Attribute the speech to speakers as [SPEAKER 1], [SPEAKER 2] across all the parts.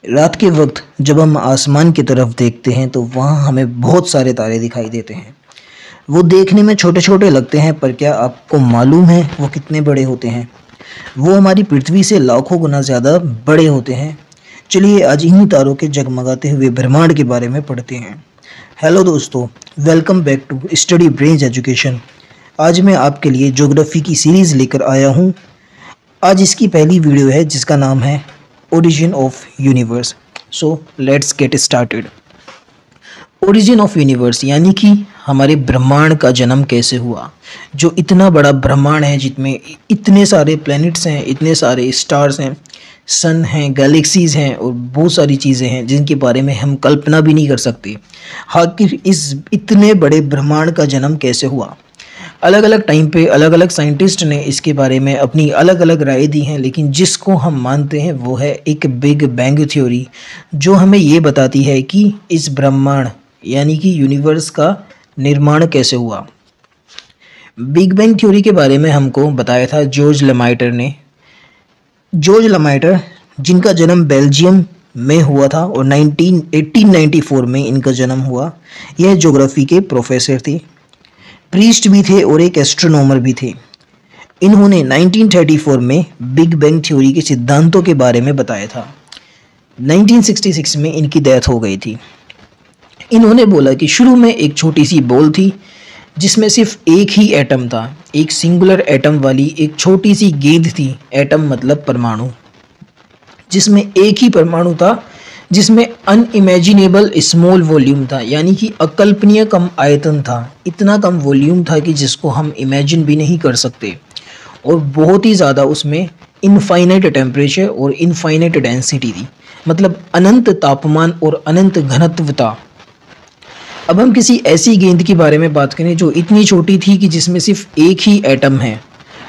[SPEAKER 1] रात के वक्त जब हम आसमान की तरफ देखते हैं तो वहाँ हमें बहुत सारे तारे दिखाई देते हैं। वो देखने में छोटे छोटे लगते हैं, पर क्या आपको मालूम है वो कितने बड़े होते हैं? वो हमारी पृथ्वी से लाखों गुना ज़्यादा बड़े होते हैं। चलिए आज इन्हीं तारों के जगमगाते हुए ब्रह्मांड के बारे में पढ़ते हैं। हेलो दोस्तों, welcome back to Study Brains Education. आज मैं आपके लिए ज्योग्राफी की सीरीज़ लेकर आया हूँ। आज इसकी पहली वीडियो है जिसका नाम है origin of universe. So let's get started. Origin of universe यानी कि हमारे ब्रह्मांड का जन्म कैसे हुआ। जो इतना बड़ा ब्रह्मांड है जिसमें इतने सारे प्लैनेट्स हैं, इतने सारे स्टार्स हैं, सन हैं, गैलेक्सीज हैं और बहुत सारी चीज़ें हैं जिनके बारे में हम कल्पना भी नहीं कर सकते। आखिर इस इतने बड़े ब्रह्मांड का जन्म कैसे हुआ? अलग अलग टाइम पे अलग अलग साइंटिस्ट ने इसके बारे में अपनी अलग अलग राय दी हैं, लेकिन जिसको हम मानते हैं वो है एक बिग बैंग थ्योरी, जो हमें ये बताती है कि इस ब्रह्मांड यानी कि यूनिवर्स का निर्माण कैसे हुआ। बिग बैंग थ्योरी के बारे में हमको बताया था जॉर्ज लेमाइटर ने। जॉर्ज लेमाइटर जिनका जन्म बेल्जियम में हुआ था और 1894 में इनका जन्म हुआ। यह ज्योग्राफी के प्रोफेसर थे, प्रीस्ट भी थे और एक एस्ट्रोनॉमर भी थे। इन्होंने 1934 में बिग बैंग थ्योरी के सिद्धांतों के बारे में बताया था। 1966 में इनकी डेथ हो गई थी। इन्होंने बोला कि शुरू में एक छोटी सी बॉल थी जिसमें सिर्फ एक ही एटम था, एक सिंगुलर एटम वाली एक छोटी सी गेंद थी। एटम मतलब परमाणु, जिसमें एक ही परमाणु था, जिसमें अनइमेजिनेबल स्मॉल वॉल्यूम था, यानी कि अकल्पनीय कम आयतन था। इतना कम वॉल्यूम था कि जिसको हम इमेजिन भी नहीं कर सकते, और बहुत ही ज़्यादा उसमें इनफाइनाइट टेम्परेचर और इनफाइनाइट डेंसिटी थी, मतलब अनंत तापमान और अनंत घनत्व था। अब हम किसी ऐसी गेंद के बारे में बात करें जो इतनी छोटी थी कि जिसमें सिर्फ एक ही एटम है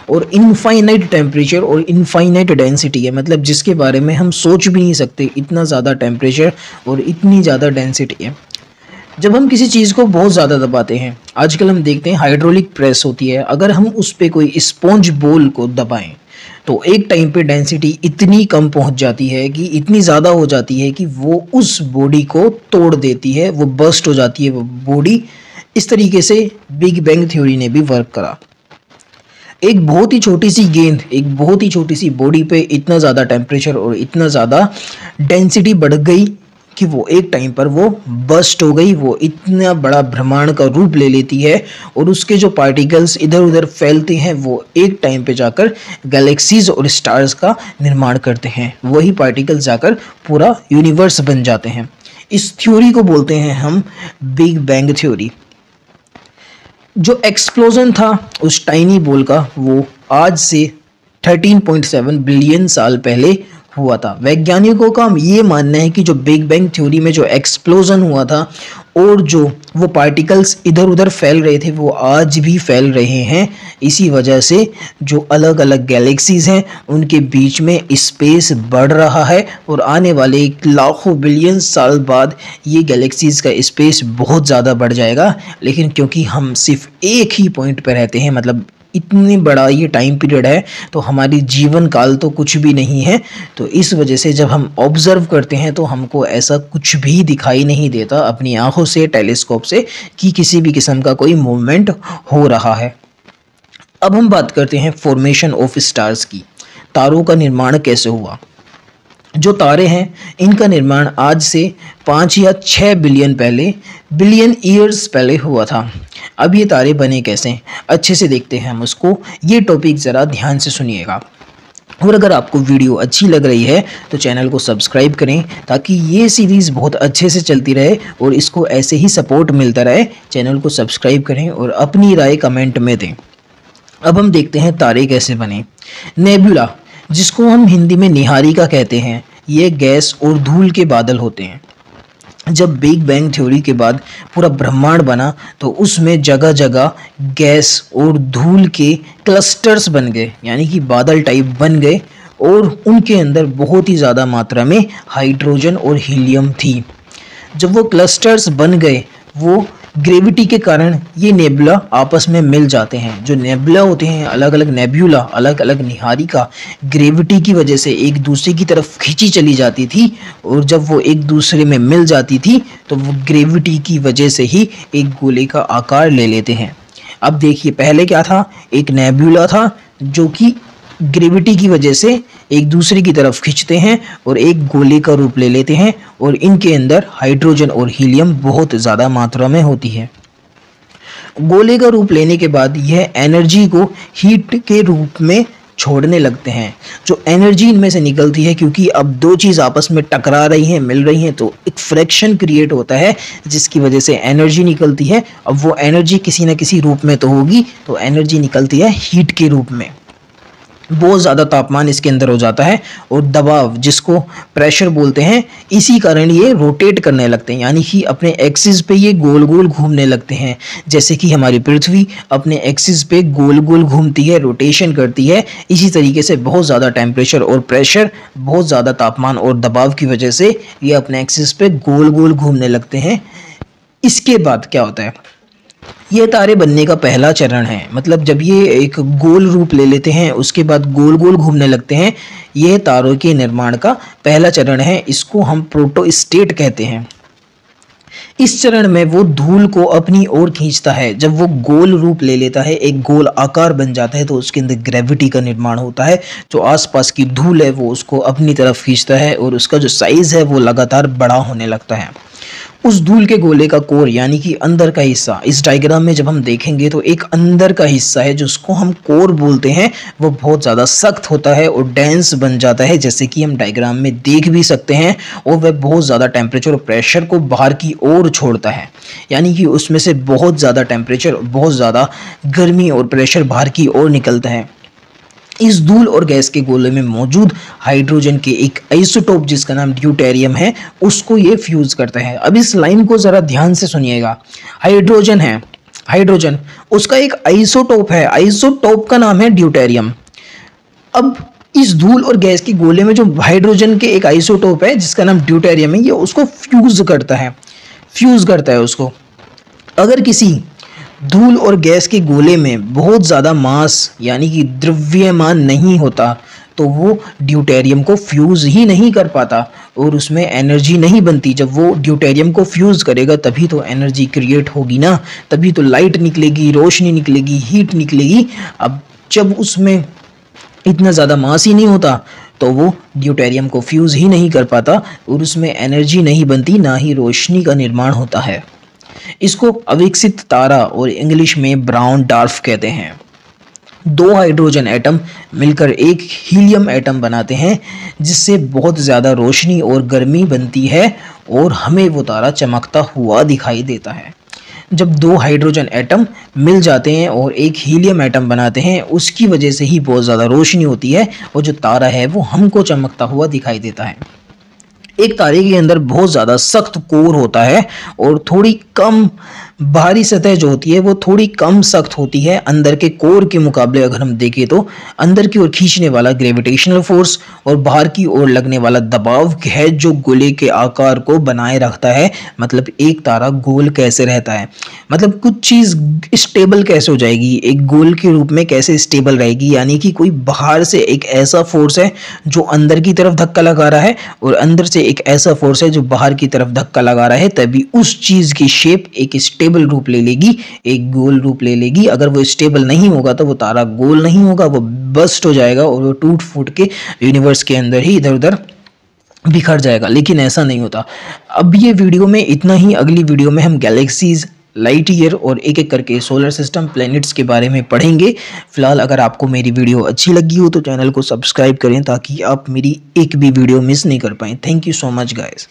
[SPEAKER 1] और इनफाइनाइट टेम्परेचर और इनफाइनाइट डेंसिटी है, मतलब जिसके बारे में हम सोच भी नहीं सकते, इतना ज़्यादा टेम्परेचर और इतनी ज़्यादा डेंसिटी है। जब हम किसी चीज़ को बहुत ज़्यादा दबाते हैं, आजकल हम देखते हैं हाइड्रोलिक प्रेस होती है, अगर हम उस पर कोई स्पॉन्ज बॉल को दबाएं तो एक टाइम पे डेंसिटी इतनी कम पहुंच जाती है कि इतनी ज़्यादा हो जाती है कि वो उस बॉडी को तोड़ देती है, वो बर्स्ट हो जाती है वो बॉडी। इस तरीके से बिग बैंग थ्योरी ने भी वर्क करा। एक बहुत ही छोटी सी गेंद, एक बहुत ही छोटी सी बॉडी पे इतना ज़्यादा टेम्परेचर और इतना ज़्यादा डेंसिटी बढ़ गई कि वो एक टाइम पर वो बस्ट हो गई। वो इतना बड़ा ब्रह्मांड का रूप ले लेती है और उसके जो पार्टिकल्स इधर उधर फैलते हैं वो एक टाइम पे जाकर गैलेक्सीज और स्टार्स का निर्माण करते हैं। वही पार्टिकल्स जाकर पूरा यूनिवर्स बन जाते हैं। इस थ्योरी को बोलते हैं हम बिग बैंग थ्योरी। जो एक्सप्लोजन था उस टाइनी बॉल का, वो आज से 13.7 बिलियन साल पहले हुआ था। वैज्ञानिकों का ये मानना है कि जो बिग बैंग थ्योरी में जो एक्सप्लोजन हुआ था और जो वो पार्टिकल्स इधर उधर फैल रहे थे वो आज भी फैल रहे हैं। इसी वजह से जो अलग अलग गैलेक्सीज हैं उनके बीच में स्पेस बढ़ रहा है और आने वाले लाखों बिलियन साल बाद ये गैलेक्सीज का स्पेस बहुत ज़्यादा बढ़ जाएगा। लेकिन क्योंकि हम सिर्फ एक ही पॉइंट पर रहते हैं, मतलब इतनी बड़ा ये टाइम पीरियड है, तो हमारी जीवन काल तो कुछ भी नहीं है। तो इस वजह से जब हम ऑब्जर्व करते हैं तो हमको ऐसा कुछ भी दिखाई नहीं देता अपनी आंखों से, टेलीस्कोप से, कि किसी भी किस्म का कोई मूवमेंट हो रहा है। अब हम बात करते हैं फॉर्मेशन ऑफ स्टार्स की। तारों का निर्माण कैसे हुआ। जो तारे हैं इनका निर्माण आज से 5 या 6 बिलियन ईयर्स पहले हुआ था। अब ये तारे बने कैसे, अच्छे से देखते हैं हम उसको। ये टॉपिक ज़रा ध्यान से सुनिएगा, और अगर आपको वीडियो अच्छी लग रही है तो चैनल को सब्सक्राइब करें ताकि ये सीरीज़ बहुत अच्छे से चलती रहे और इसको ऐसे ही सपोर्ट मिलता रहे। चैनल को सब्सक्राइब करें और अपनी राय कमेंट में दें। अब हम देखते हैं तारे कैसे बने। नेबुला, जिसको हम हिंदी में निहारिका कहते हैं, ये गैस और धूल के बादल होते हैं। जब बिग बैंग थ्योरी के बाद पूरा ब्रह्मांड बना तो उसमें जगह जगह गैस और धूल के क्लस्टर्स बन गए, यानी कि बादल टाइप बन गए, और उनके अंदर बहुत ही ज़्यादा मात्रा में हाइड्रोजन और हीलियम थी। जब वो क्लस्टर्स बन गए वो ग्रेविटी के कारण ये नेबुला आपस में मिल जाते हैं। जो नेबुला होते हैं, अलग अलग नेब्यूला, अलग अलग निहारिका, ग्रेविटी की वजह से एक दूसरे की तरफ खींची चली जाती थी, और जब वो एक दूसरे में मिल जाती थी तो वो ग्रेविटी की वजह से ही एक गोले का आकार ले लेते हैं। अब देखिए, पहले क्या था, एक नेब्यूला था जो कि ग्रेविटी की वजह से एक दूसरे की तरफ खींचते हैं और एक गोले का रूप ले लेते हैं, और इनके अंदर हाइड्रोजन और हीलियम बहुत ज़्यादा मात्रा में होती है। गोले का रूप लेने के बाद यह एनर्जी को हीट के रूप में छोड़ने लगते हैं। जो एनर्जी इनमें से निकलती है, क्योंकि अब दो चीज़ आपस में टकरा रही हैं, मिल रही हैं, तो एक फ्रैक्शन क्रिएट होता है जिसकी वजह से एनर्जी निकलती है। अब वो एनर्जी किसी न किसी रूप में तो होगी, तो एनर्जी निकलती है हीट के रूप में। बहुत ज़्यादा तापमान इसके अंदर हो जाता है और दबाव, जिसको प्रेशर बोलते हैं, इसी कारण ये रोटेट करने लगते हैं, यानी कि अपने एक्सिस पे ये गोल गोल घूमने लगते हैं। जैसे कि हमारी पृथ्वी अपने एक्सिस पे गोल गोल घूमती है, रोटेशन करती है, इसी तरीके से बहुत ज़्यादा टेम्परेचर और प्रेशर, बहुत ज़्यादा तापमान और दबाव की वजह से ये अपने एक्सिस पे गोल गोल घूमने लगते हैं। इसके बाद क्या होता है, ये तारे बनने का पहला चरण है। मतलब जब ये एक गोल रूप ले लेते हैं, उसके बाद गोल गोल घूमने लगते हैं, यह तारों के निर्माण का पहला चरण है। इसको हम प्रोटोस्टेट कहते हैं। इस चरण में वो धूल को अपनी ओर खींचता है। जब वो गोल रूप ले लेता है, एक गोल आकार बन जाता है, तो उसके अंदर ग्रेविटी का निर्माण होता है। जो आसपास की धूल है वो उसको अपनी तरफ खींचता है और उसका जो साइज़ है वो लगातार बड़ा होने लगता है। उस धूल के गोले का कोर, यानी कि अंदर का हिस्सा, इस डायग्राम में जब हम देखेंगे तो एक अंदर का हिस्सा है जिसको हम कोर बोलते हैं, वो बहुत ज़्यादा सख्त होता है और डेंस बन जाता है, जैसे कि हम डायग्राम में देख भी सकते हैं। और वह बहुत ज़्यादा टेम्परेचर और प्रेशर को बाहर की ओर छोड़ता है, यानी कि उसमें से बहुत ज़्यादा टेम्परेचर, बहुत ज़्यादा गर्मी और प्रेशर बाहर की ओर निकलता है। इस धूल और गैस के गोले में मौजूद हाइड्रोजन के एक आइसोटोप, जिसका नाम ड्यूटेरियम है, उसको ये फ्यूज करता है। अब इस लाइन को ज़रा ध्यान से सुनिएगा। हाइड्रोजन है, हाइड्रोजन, उसका एक आइसोटोप है, आइसोटोप का नाम है ड्यूटेरियम। अब इस धूल और गैस के गोले में जो हाइड्रोजन के एक आइसोटोप है जिसका नाम ड्यूटेरियम है, ये उसको फ्यूज करता है उसको। अगर किसी धूल और गैस के गोले में बहुत ज़्यादा मास, यानी कि द्रव्यमान नहीं होता, तो वो ड्यूटेरियम को फ्यूज़ ही नहीं कर पाता और उसमें एनर्जी नहीं बनती। जब वो ड्यूटेरियम को फ्यूज़ करेगा तभी तो एनर्जी क्रिएट होगी ना, तभी तो लाइट निकलेगी, रोशनी निकलेगी, हीट निकलेगी। अब जब उसमें इतना ज़्यादा मास ही नहीं होता तो वो ड्यूटेरियम को फ्यूज़ ही नहीं कर पाता और उसमें एनर्जी नहीं बनती, ना ही रोशनी का निर्माण होता है। इसको अविकसित तारा और इंग्लिश में ब्राउन डार्फ कहते हैं। दो हाइड्रोजन एटम मिलकर एक हीलियम एटम बनाते हैं, जिससे बहुत ज़्यादा रोशनी और गर्मी बनती है और हमें वो तारा चमकता हुआ दिखाई देता है। जब दो हाइड्रोजन एटम मिल जाते हैं और एक हीलियम एटम बनाते हैं, उसकी वजह से ही बहुत ज़्यादा रोशनी होती है और जो तारा है वो हमको चमकता हुआ दिखाई देता है। एक तारे के अंदर बहुत ज़्यादा सख्त कोर होता है और थोड़ी कम बाहरी सतह जो होती है वो थोड़ी कम सख्त होती है अंदर के कोर के मुकाबले। अगर हम देखें तो अंदर की ओर खींचने वाला ग्रेविटेशनल फोर्स और बाहर की ओर लगने वाला दबाव है जो गोले के आकार को बनाए रखता है। मतलब एक तारा गोल कैसे रहता है, मतलब कुछ चीज़ स्टेबल कैसे हो जाएगी, एक गोल के रूप में कैसे स्टेबल रहेगी, यानी कि कोई बाहर से एक ऐसा फोर्स है जो अंदर की तरफ धक्का लगा रहा है और अंदर से एक ऐसा फोर्स है जो बाहर की तरफ धक्का लगा रहा है, तभी उस चीज़ की शेप एक स्टेबल रूप ले लेगी, एक गोल रूप ले लेगी। अगर वो स्टेबल नहीं होगा तो वो तारा गोल नहीं होगा, वो बस्ट हो जाएगा और वो टूट फूट के यूनिवर्स के अंदर ही इधर उधर बिखर जाएगा। लेकिन ऐसा नहीं होता। अब ये वीडियो में इतना ही। अगली वीडियो में हम गैलेक्सीज, लाइट ईयर और एक एक करके सोलर सिस्टम, प्लैनेट्स के बारे में पढ़ेंगे। फिलहाल अगर आपको मेरी वीडियो अच्छी लगी हो तो चैनल को सब्सक्राइब करें ताकि आप मेरी एक भी वीडियो मिस नहीं कर पाएँ। Thank you so much guys.